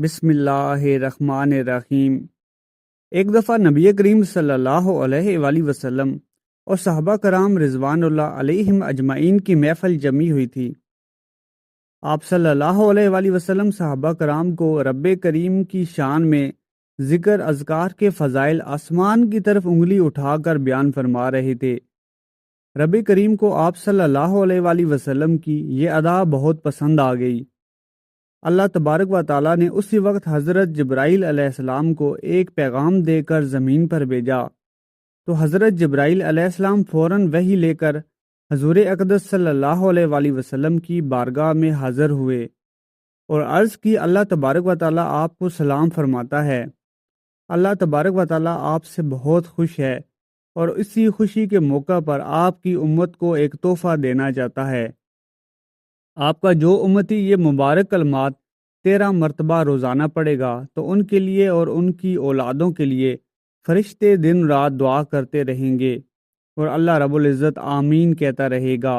بسم اللہ الرحمن الرحیم۔ ایک دفعہ نبی کریم صلی اللہ علیہ وآلہ وسلم اور صحابہ کرام رضوان اللہ علیہم اجمعین کی محفل جمی ہوئی تھی۔ آپ صلی اللہ علیہ وآلہ وسلم صحابہ کرام کو رب کریم کی شان میں ذکر اذکار کے فضائل آسمان کی طرف انگلی اٹھا کر بیان فرما رہے تھے۔ رب کریم کو آپ صلی اللہ علیہ وآلہ وسلم کی یہ ادا بہت پسند آ گئی۔ اللہ تبارک و تعالیٰ نے اسی وقت حضرت جبرائیل علیہ السلام کو ایک پیغام دے کر زمین پر بھیجا، تو حضرت جبرائیل علیہ السلام فوراً وحی لے کر حضور اقدس صلی اللہ علیہ وآلہ وسلم کی بارگاہ میں حاضر ہوئے اور عرض کی، اللہ تبارک و تعالیٰ آپ کو سلام فرماتا ہے۔ اللہ تبارک و تعالیٰ آپ سے بہت خوش ہے اور اسی خوشی کے موقع پر آپ کی امت کو ایک تحفہ دینا چاہتا ہے۔ آپ کا جو امتی یہ مبارک کلمات 13 مرتبہ روزانہ پڑھے گا تو ان کے لیے اور ان کی اولادوں کے لیے فرشتے دن رات دعا کرتے رہیں گے اور اللہ رب العزت آمین کہتا رہے گا،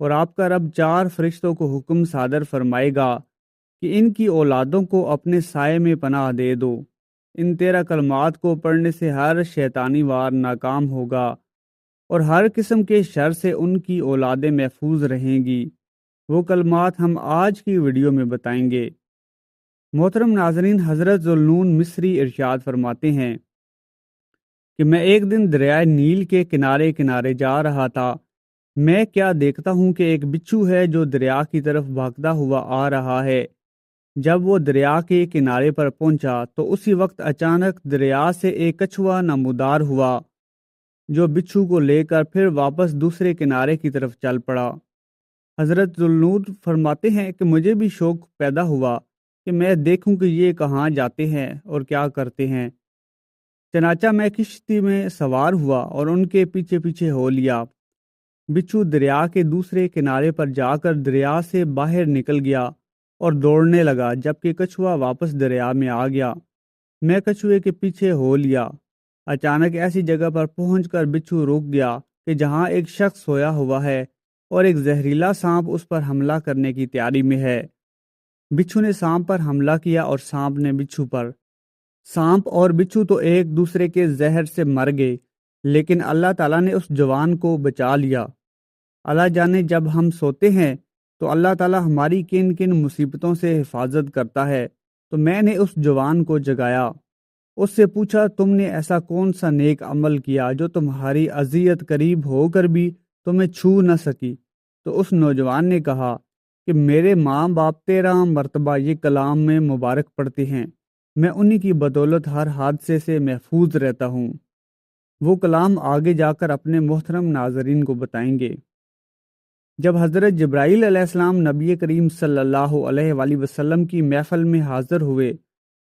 اور آپ کا رب 4 فرشتوں کو حکم صادر فرمائے گا کہ ان کی اولادوں کو اپنے سائے میں پناہ دے دو۔ ان 13 کلمات کو پڑھنے سے ہر شیطانی وار ناکام ہوگا اور ہر قسم کے شر سے ان کی اولادیں محفوظ رہیں گی۔ وہ کلمات ہم آج کی ویڈیو میں بتائیں گے۔ محترم ناظرین، حضرت ذوالنون مصری ارشاد فرماتے ہیں کہ میں ایک دن دریائے نیل کے کنارے کنارے جا رہا تھا۔ میں کیا دیکھتا ہوں کہ ایک بچھو ہے جو دریا کی طرف بھاگتا ہوا آ رہا ہے۔ جب وہ دریا کے کنارے پر پہنچا تو اسی وقت اچانک دریا سے ایک کچھوا نمودار ہوا جو بچھو کو لے کر پھر واپس دوسرے کنارے کی طرف چل پڑا۔ حضرت ذوالنون فرماتے ہیں کہ مجھے بھی شوق پیدا ہوا کہ میں دیکھوں کہ یہ کہاں جاتے ہیں اور کیا کرتے ہیں۔ چنانچہ میں کشتی میں سوار ہوا اور ان کے پیچھے پیچھے ہو لیا۔ بچھو دریا کے دوسرے کنارے پر جا کر دریا سے باہر نکل گیا اور دوڑنے لگا، جبکہ کچھوا واپس دریا میں آ گیا۔ میں کچھوے کے پیچھے ہو لیا۔ اچانک ایسی جگہ پر پہنچ کر بچھو رک گیا کہ جہاں ایک شخص سویا ہوا ہے اور ایک زہریلا سانپ اس پر حملہ کرنے کی تیاری میں ہے۔ بچھو نے سانپ پر حملہ کیا اور سانپ نے بچھو پر۔ سانپ اور بچھو تو ایک دوسرے کے زہر سے مر گئے، لیکن اللہ تعالیٰ نے اس جوان کو بچا لیا۔ اللہ جانے جب ہم سوتے ہیں تو اللہ تعالیٰ ہماری کن کن مصیبتوں سے حفاظت کرتا ہے۔ تو میں نے اس جوان کو جگایا، اس سے پوچھا، تم نے ایسا کون سا نیک عمل کیا جو تمہاری اذیت قریب ہو کر بھی تمہیں چھو نہ سکی؟ تو اس نوجوان نے کہا کہ میرے ماں باپ 13 مرتبہ یہ کلام میں مبارک پڑھتے ہیں، میں انہی کی بدولت ہر حادثے سے محفوظ رہتا ہوں۔ وہ کلام آگے جا کر اپنے محترم ناظرین کو بتائیں گے۔ جب حضرت جبرائیل علیہ السلام نبی کریم صلی اللہ علیہ وآلہ وسلم کی محفل میں حاضر ہوئے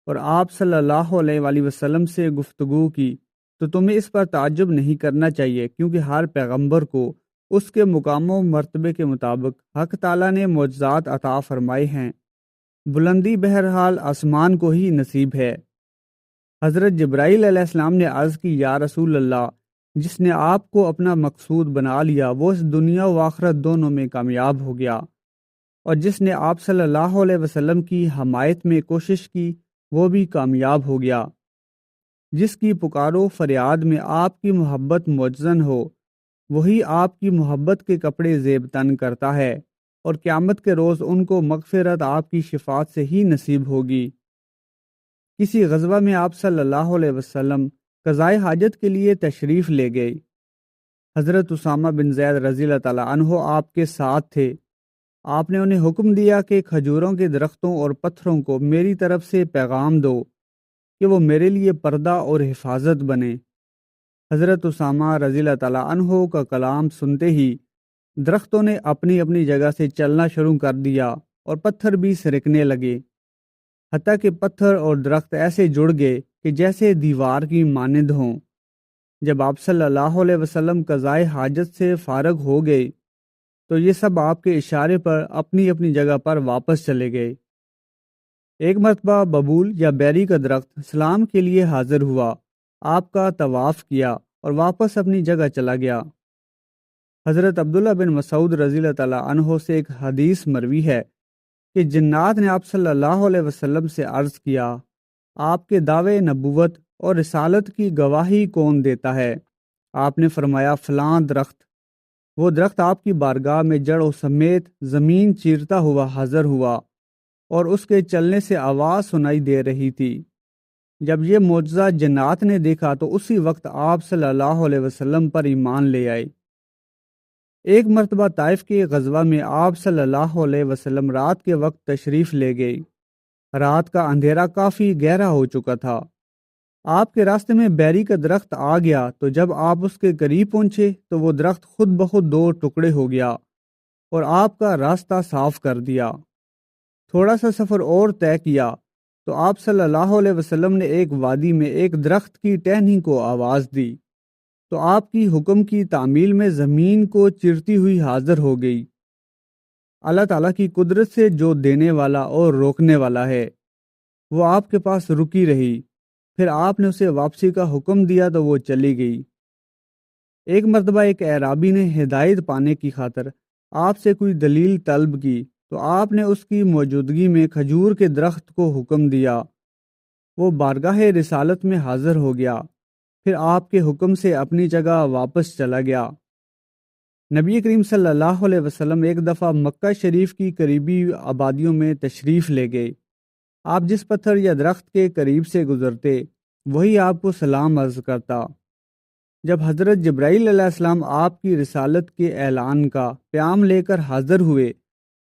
اور آپ صلی اللہ علیہ وآلہ وسلم سے گفتگو کی تو تمہیں اس پر تعجب نہیں کرنا چاہیے، کیونکہ ہر پیغمبر کو اس کے مقام و مرتبے کے مطابق حق تعالیٰ نے معجزات عطا فرمائے ہیں۔ بلندی بہرحال آسمان کو ہی نصیب ہے۔ حضرت جبرائیل علیہ السلام نے عرض کی، یا رسول اللہ، جس نے آپ کو اپنا مقصود بنا لیا وہ اس دنیا و آخرت دونوں میں کامیاب ہو گیا، اور جس نے آپ صلی اللہ علیہ وسلم کی حمایت میں کوشش کی وہ بھی کامیاب ہو گیا۔ جس کی پکارو فریاد میں آپ کی محبت معجزن ہو، وہی آپ کی محبت کے کپڑے زیب تن کرتا ہے، اور قیامت کے روز ان کو مغفرت آپ کی شفاعت سے ہی نصیب ہوگی۔ کسی غزوہ میں آپ صلی اللہ علیہ وسلم قضائے حاجت کے لیے تشریف لے گئے۔ حضرت اسامہ بن زید رضی اللہ تعالیٰ عنہ آپ کے ساتھ تھے۔ آپ نے انہیں حکم دیا کہ کھجوروں کے درختوں اور پتھروں کو میری طرف سے پیغام دو کہ وہ میرے لیے پردہ اور حفاظت بنے۔ حضرت اسامہ رضی اللہ تعالیٰ عنہ کا کلام سنتے ہی درختوں نے اپنی اپنی جگہ سے چلنا شروع کر دیا اور پتھر بھی سرکنے لگے، حتیٰ کہ پتھر اور درخت ایسے جڑ گئے کہ جیسے دیوار کی مانند ہوں۔ جب آپ صلی اللہ علیہ وسلم قضائے حاجت سے فارغ ہو گئے تو یہ سب آپ کے اشارے پر اپنی اپنی جگہ پر واپس چلے گئے۔ ایک مرتبہ ببول یا بیری کا درخت سلام کے لیے حاضر ہوا، آپ کا طواف کیا اور واپس اپنی جگہ چلا گیا۔ حضرت عبداللہ بن مسعود رضی اللہ تعالیٰ عنہ سے ایک حدیث مروی ہے کہ جنات نے آپ صلی اللہ علیہ وسلم سے عرض کیا، آپ کے دعوے نبوت اور رسالت کی گواہی کون دیتا ہے؟ آپ نے فرمایا، فلاں درخت۔ وہ درخت آپ کی بارگاہ میں جڑوں سمیت زمین چیرتا ہوا حاضر ہوا اور اس کے چلنے سے آواز سنائی دے رہی تھی۔ جب یہ معجزہ جنات نے دیکھا تو اسی وقت آپ صلی اللہ علیہ وسلم پر ایمان لے آئے۔ ایک مرتبہ طائف کے غزوہ میں آپ صلی اللہ علیہ وسلم رات کے وقت تشریف لے گئے۔ رات کا اندھیرا کافی گہرا ہو چکا تھا۔ آپ کے راستے میں بیری کا درخت آ گیا تو جب آپ اس کے قریب پہنچے تو وہ درخت خود بخود دو ٹکڑے ہو گیا اور آپ کا راستہ صاف کر دیا۔ تھوڑا سا سفر اور طے کیا تو آپ صلی اللہ علیہ وسلم نے ایک وادی میں ایک درخت کی ٹہنی کو آواز دی تو آپ کی حکم کی تعمیل میں زمین کو چرتی ہوئی حاضر ہو گئی۔ اللہ تعالیٰ کی قدرت سے جو دینے والا اور روکنے والا ہے، وہ آپ کے پاس رکی رہی، پھر آپ نے اسے واپسی کا حکم دیا تو وہ چلی گئی۔ ایک مرتبہ ایک اعرابی نے ہدایت پانے کی خاطر آپ سے کوئی دلیل طلب کی تو آپ نے اس کی موجودگی میں کھجور کے درخت کو حکم دیا۔ وہ بارگاہ رسالت میں حاضر ہو گیا، پھر آپ کے حکم سے اپنی جگہ واپس چلا گیا۔ نبی کریم صلی اللہ علیہ وسلم ایک دفعہ مکہ شریف کی قریبی آبادیوں میں تشریف لے گئے۔ آپ جس پتھر یا درخت کے قریب سے گزرتے وہی آپ کو سلام عرض کرتا۔ جب حضرت جبرائیل علیہ السلام آپ کی رسالت کے اعلان کا پیام لے کر حاضر ہوئے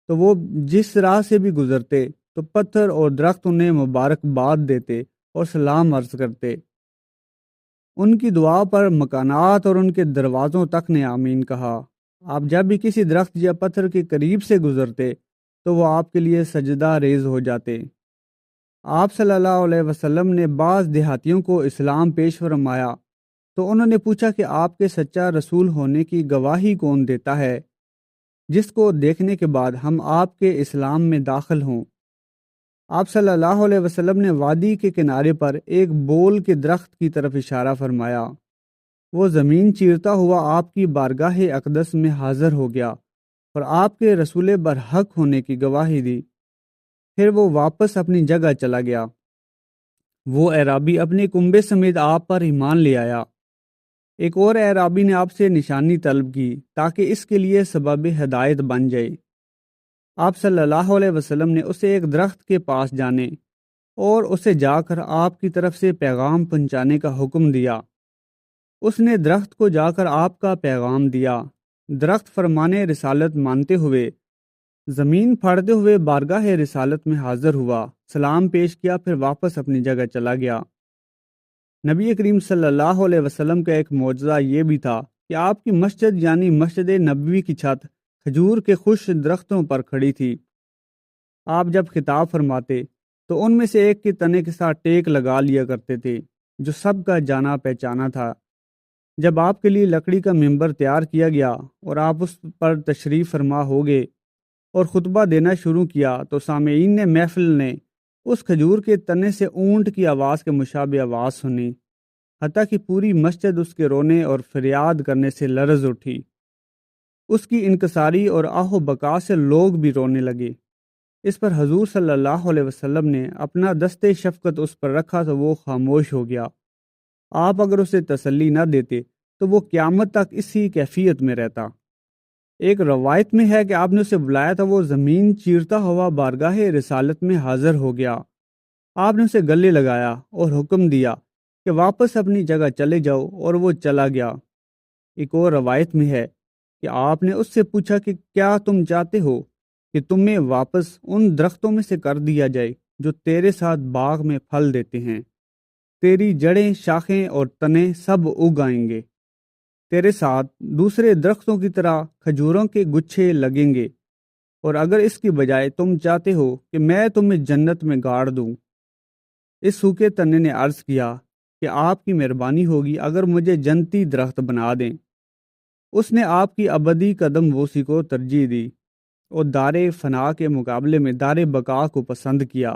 تو وہ جس راہ سے بھی گزرتے تو پتھر اور درخت انہیں مبارکباد دیتے اور سلام عرض کرتے۔ ان کی دعا پر مکانات اور ان کے دروازوں تک نے آمین کہا۔ آپ جب بھی کسی درخت یا پتھر کے قریب سے گزرتے تو وہ آپ کے لیے سجدہ ریز ہو جاتے۔ آپ صلی اللہ علیہ وسلم نے بعض دیہاتیوں کو اسلام پیش فرمایا تو انہوں نے پوچھا کہ آپ کے سچا رسول ہونے کی گواہی کون دیتا ہے، جس کو دیکھنے کے بعد ہم آپ کے اسلام میں داخل ہوں۔ آپ صلی اللہ علیہ وسلم نے وادی کے کنارے پر ایک بول کے درخت کی طرف اشارہ فرمایا۔ وہ زمین چیرتا ہوا آپ کی بارگاہ اقدس میں حاضر ہو گیا اور آپ کے رسول برحق ہونے کی گواہی دی۔ پھر وہ واپس اپنی جگہ چلا گیا۔ وہ اعرابی اپنے کنبے سمیت آپ پر ایمان لے آیا۔ ایک اور اعرابی نے آپ سے نشانی طلب کی تاکہ اس کے لیے سبب ہدایت بن جائے۔ آپ صلی اللہ علیہ وسلم نے اسے ایک درخت کے پاس جانے اور اسے جا کر آپ کی طرف سے پیغام پہنچانے کا حکم دیا۔ اس نے درخت کو جا کر آپ کا پیغام دیا۔ درخت فرمانے رسالت مانتے ہوئے زمین پھاڑتے ہوئے بارگاہ رسالت میں حاضر ہوا، سلام پیش کیا، پھر واپس اپنی جگہ چلا گیا۔ نبی کریم صلی اللہ علیہ وسلم کا ایک معجزہ یہ بھی تھا کہ آپ کی مسجد یعنی مسجد نبوی کی چھت کھجور کے خوش درختوں پر کھڑی تھی۔ آپ جب خطاب فرماتے تو ان میں سے ایک کے تنے کے ساتھ ٹیک لگا لیا کرتے تھے جو سب کا جانا پہچانا تھا۔ جب آپ کے لیے لکڑی کا ممبر تیار کیا گیا اور آپ اس پر تشریف فرما ہو گئے اور خطبہ دینا شروع کیا تو سامعین نے محفل نے اس کھجور کے تنے سے اونٹ کی آواز کے مشابہ آواز سنی، حتیٰ کہ پوری مسجد اس کے رونے اور فریاد کرنے سے لرز اٹھی۔ اس کی انکساری اور آہ و بکا سے لوگ بھی رونے لگے۔ اس پر حضور صلی اللہ علیہ وسلم نے اپنا دست شفقت اس پر رکھا تو وہ خاموش ہو گیا۔ آپ اگر اسے تسلی نہ دیتے تو وہ قیامت تک اسی کیفیت میں رہتا۔ ایک روایت میں ہے کہ آپ نے اسے بلایا تو وہ زمین چیرتا ہوا بارگاہ رسالت میں حاضر ہو گیا۔ آپ نے اسے گلے لگایا اور حکم دیا کہ واپس اپنی جگہ چلے جاؤ اور وہ چلا گیا۔ ایک اور روایت میں ہے کہ آپ نے اس سے پوچھا کہ کیا تم چاہتے ہو کہ تمہیں واپس ان درختوں میں سے کر دیا جائے جو تیرے ساتھ باغ میں پھل دیتے ہیں؟ تیری جڑیں، شاخیں اور تنے سب اگ آئیں گے۔ تیرے ساتھ دوسرے درختوں کی طرح کھجوروں کے گچھے لگیں گے، اور اگر اس کی بجائے تم چاہتے ہو کہ میں تمہیں جنت میں گاڑ دوں۔ اس سوکھے تنے نے عرض کیا کہ آپ کی مہربانی ہوگی اگر مجھے جنتی درخت بنا دیں۔ اس نے آپ کی ابدی قدم بوسی کو ترجیح دی اور دار فنا کے مقابلے میں دار بقا کو پسند کیا۔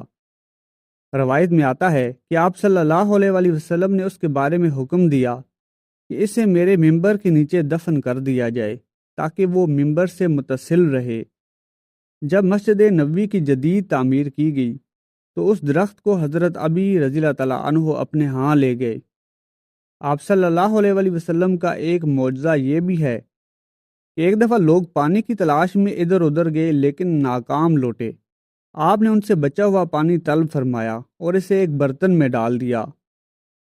روایت میں آتا ہے کہ آپ صلی اللہ علیہ وآلہ وسلم نے اس کے بارے میں حکم دیا کہ اسے میرے ممبر کے نیچے دفن کر دیا جائے تاکہ وہ ممبر سے متصل رہے۔ جب مسجد نبوی کی جدید تعمیر کی گئی تو اس درخت کو حضرت ابی رضی اللہ تعالیٰ عنہ اپنے ہاں لے گئے۔ آپ صلی اللہ علیہ وآلہ وسلم کا ایک معجزہ یہ بھی ہے کہ ایک دفعہ لوگ پانی کی تلاش میں ادھر ادھر گئے لیکن ناکام لوٹے۔ آپ نے ان سے بچا ہوا پانی طلب فرمایا اور اسے ایک برتن میں ڈال دیا۔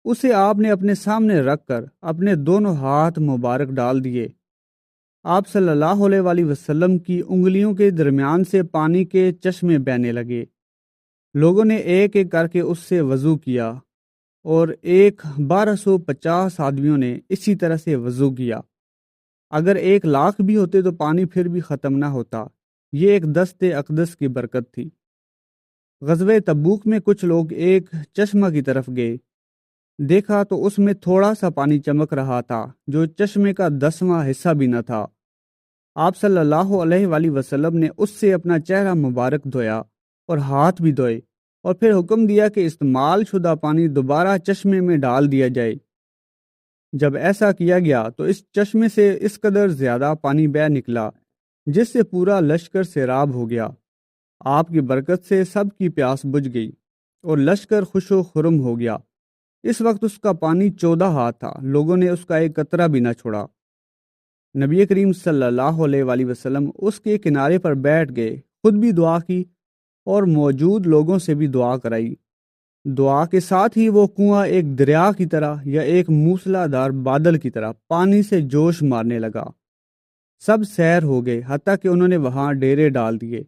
اسے آپ نے اپنے سامنے رکھ کر اپنے دونوں ہاتھ مبارک ڈال دیے۔ آپ صلی اللہ علیہ وآلہ وسلم کی انگلیوں کے درمیان سے پانی کے چشمے بہنے لگے۔ لوگوں نے ایک ایک کر کے اس سے وضو کیا اور 1250 آدمیوں نے اسی طرح سے وضو کیا۔ اگر 1,00,000 بھی ہوتے تو پانی پھر بھی ختم نہ ہوتا۔ یہ ایک دست اقدس کی برکت تھی۔ غزوہ تبوک میں کچھ لوگ ایک چشمہ کی طرف گئے، دیکھا تو اس میں تھوڑا سا پانی چمک رہا تھا جو چشمے کا 10واں حصہ بھی نہ تھا۔ آپ صلی اللہ علیہ وآلہ وسلم نے اس سے اپنا چہرہ مبارک دھویا اور ہاتھ بھی دھوئے اور پھر حکم دیا کہ استعمال شدہ پانی دوبارہ چشمے میں ڈال دیا جائے۔ جب ایسا کیا گیا تو اس چشمے سے اس قدر زیادہ پانی بہہ نکلا جس سے پورا لشکر سیراب ہو گیا۔ آپ کی برکت سے سب کی پیاس بجھ گئی اور لشکر خوش و خرم ہو گیا۔ اس وقت اس کا پانی 14 ہاتھ تھا، لوگوں نے اس کا ایک قطرہ بھی نہ چھوڑا۔ نبی کریم صلی اللہ علیہ وآلہ وسلم اس کے کنارے پر بیٹھ گئے، خود بھی دعا کی اور موجود لوگوں سے بھی دعا کرائی۔ دعا کے ساتھ ہی وہ کنواں ایک دریا کی طرح یا ایک موسلا دھار بادل کی طرح پانی سے جوش مارنے لگا۔ سب سیر ہو گئے، حتیٰ کہ انہوں نے وہاں ڈیرے ڈال دیے۔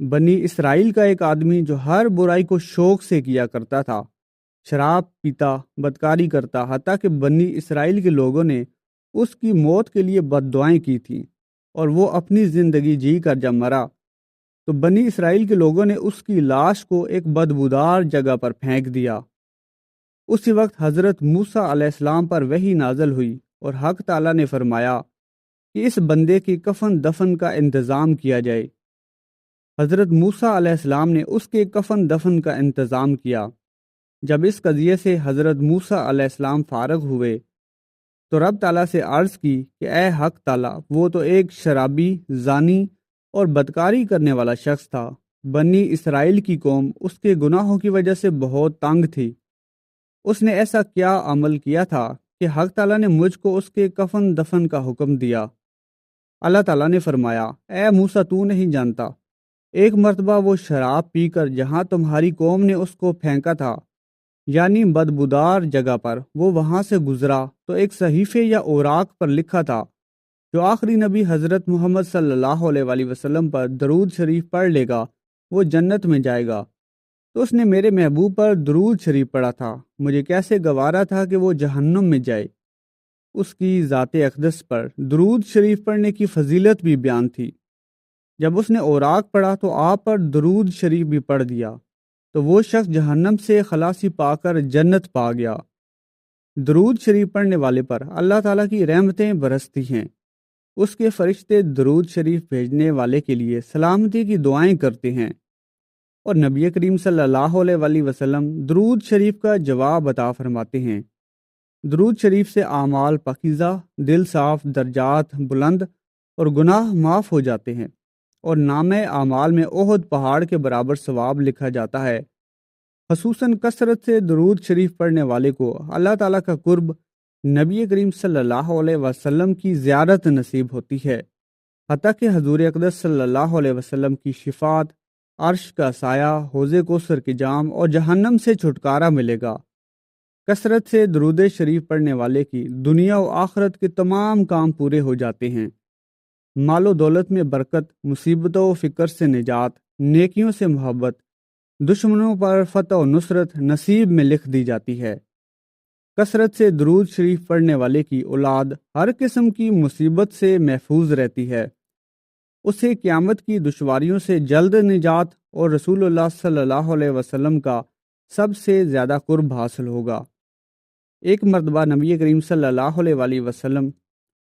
بنی اسرائیل کا ایک آدمی جو ہر برائی کو شوق سے کیا کرتا تھا، شراب پیتا، بدکاری کرتا، حتیٰ کہ بنی اسرائیل کے لوگوں نے اس کی موت کے لیے بد دعائیں کی تھیں، اور وہ اپنی زندگی جی کر جب مرا تو بنی اسرائیل کے لوگوں نے اس کی لاش کو ایک بدبودار جگہ پر پھینک دیا۔ اسی وقت حضرت موسیٰ علیہ السلام پر وحی نازل ہوئی اور حق تعالیٰ نے فرمایا کہ اس بندے کی کفن دفن کا انتظام کیا جائے۔ حضرت موسیٰ علیہ السلام نے اس کے کفن دفن کا انتظام کیا۔ جب اس قضیے سے حضرت موسیٰ علیہ السلام فارغ ہوئے تو رب تعالیٰ سے عرض کی کہ اے حق تعالیٰ، وہ تو ایک شرابی، زانی اور بدکاری کرنے والا شخص تھا۔ بنی اسرائیل کی قوم اس کے گناہوں کی وجہ سے بہت تنگ تھی۔ اس نے ایسا کیا عمل کیا تھا کہ حق تعالیٰ نے مجھ کو اس کے کفن دفن کا حکم دیا۔ اللہ تعالیٰ نے فرمایا، اے موسیٰ، تو نہیں جانتا، ایک مرتبہ وہ شراب پی کر جہاں تمہاری قوم نے اس کو پھینکا تھا، یعنی بدبودار جگہ پر، وہ وہاں سے گزرا تو ایک صحیفے یا اوراق پر لکھا تھا، جو آخری نبی حضرت محمد صلی اللہ علیہ وآلہ وسلم پر درود شریف پڑھ لے گا وہ جنت میں جائے گا۔ تو اس نے میرے محبوب پر درود شریف پڑھا تھا، مجھے کیسے گوارا تھا کہ وہ جہنم میں جائے۔ اس کی ذات اقدس پر درود شریف پڑھنے کی فضیلت بھی بیان تھی۔ جب اس نے اوراق پڑھا تو آپ پر درود شریف بھی پڑھ دیا تو وہ شخص جہنم سے خلاصی پا کر جنت پا گیا۔ درود شریف پڑھنے والے پر اللہ تعالیٰ کی رحمتیں برستی ہیں۔ اس کے فرشتے درود شریف بھیجنے والے کے لیے سلامتی کی دعائیں کرتے ہیں، اور نبی کریم صلی اللہ علیہ وآلہ وسلم درود شریف کا جواب عطا فرماتے ہیں۔ درود شریف سے اعمال پاکیزہ، دل صاف، درجات بلند اور گناہ معاف ہو جاتے ہیں، اور نامہ اعمال میں احد پہاڑ کے برابر ثواب لکھا جاتا ہے۔ خصوصاً کثرت سے درود شریف پڑھنے والے کو اللہ تعالیٰ کا قرب، نبی کریم صلی اللہ علیہ وسلم کی زیارت نصیب ہوتی ہے، حتیٰ کہ حضور اقدس صلی اللہ علیہ وسلم کی شفاعت، عرش کا سایہ، حوض کوثر کی جام اور جہنم سے چھٹکارا ملے گا۔ کثرت سے درود شریف پڑھنے والے کی دنیا و آخرت کے تمام کام پورے ہو جاتے ہیں۔ مال و دولت میں برکت، مصیبتوں و فکر سے نجات، نیکیوں سے محبت، دشمنوں پر فتح و نصرت نصیب میں لکھ دی جاتی ہے۔ کثرت سے درود شریف پڑھنے والے کی اولاد ہر قسم کی مصیبت سے محفوظ رہتی ہے، اسے قیامت کی دشواریوں سے جلد نجات اور رسول اللہ صلی اللہ علیہ وسلم کا سب سے زیادہ قرب حاصل ہوگا۔ ایک مرتبہ نبی کریم صلی اللہ علیہ وآلہ وسلم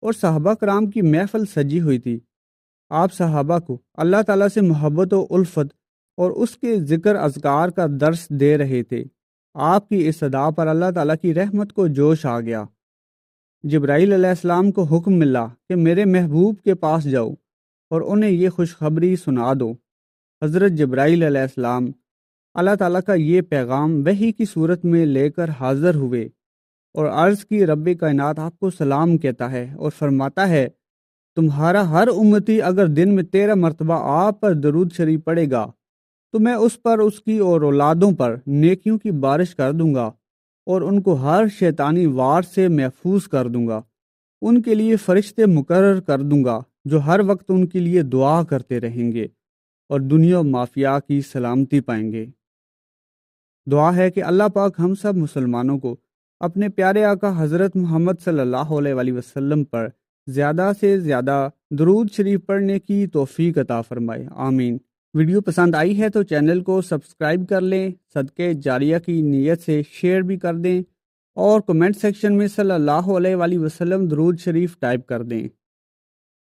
اور صحابہ کرام کی محفل سجی ہوئی تھی۔ آپ صحابہ کو اللہ تعالیٰ سے محبت و الفت اور اس کے ذکر اذکار کا درس دے رہے تھے۔ آپ کی اس ادا پر اللہ تعالیٰ کی رحمت کو جوش آ گیا۔ جبرائیل علیہ السلام کو حکم ملا کہ میرے محبوب کے پاس جاؤ اور انہیں یہ خوشخبری سنا دو۔ حضرت جبرائیل علیہ السلام اللہ تعالیٰ کا یہ پیغام وحی کی صورت میں لے کر حاضر ہوئے اور عرض کی رب کائنات آپ کو سلام کہتا ہے اور فرماتا ہے تمہارا ہر امتی اگر دن میں 13 مرتبہ آپ پر درود شریف پڑے گا تو میں اس پر، اس کی اور اولادوں پر نیکیوں کی بارش کر دوں گا اور ان کو ہر شیطانی وار سے محفوظ کر دوں گا۔ ان کے لیے فرشتے مقرر کر دوں گا جو ہر وقت ان کے لیے دعا کرتے رہیں گے اور دنیا و مافیا کی سلامتی پائیں گے۔ دعا ہے کہ اللہ پاک ہم سب مسلمانوں کو اپنے پیارے آقا حضرت محمد صلی اللہ علیہ وآلہ وسلم پر زیادہ سے زیادہ درود شریف پڑھنے کی توفیق عطا فرمائے، آمین۔ ویڈیو پسند آئی ہے تو چینل کو سبسکرائب کر لیں، صدقے جاریہ کی نیت سے شیئر بھی کر دیں اور کمنٹ سیکشن میں صلی اللہ علیہ وآلہ وسلم درود شریف ٹائپ کر دیں۔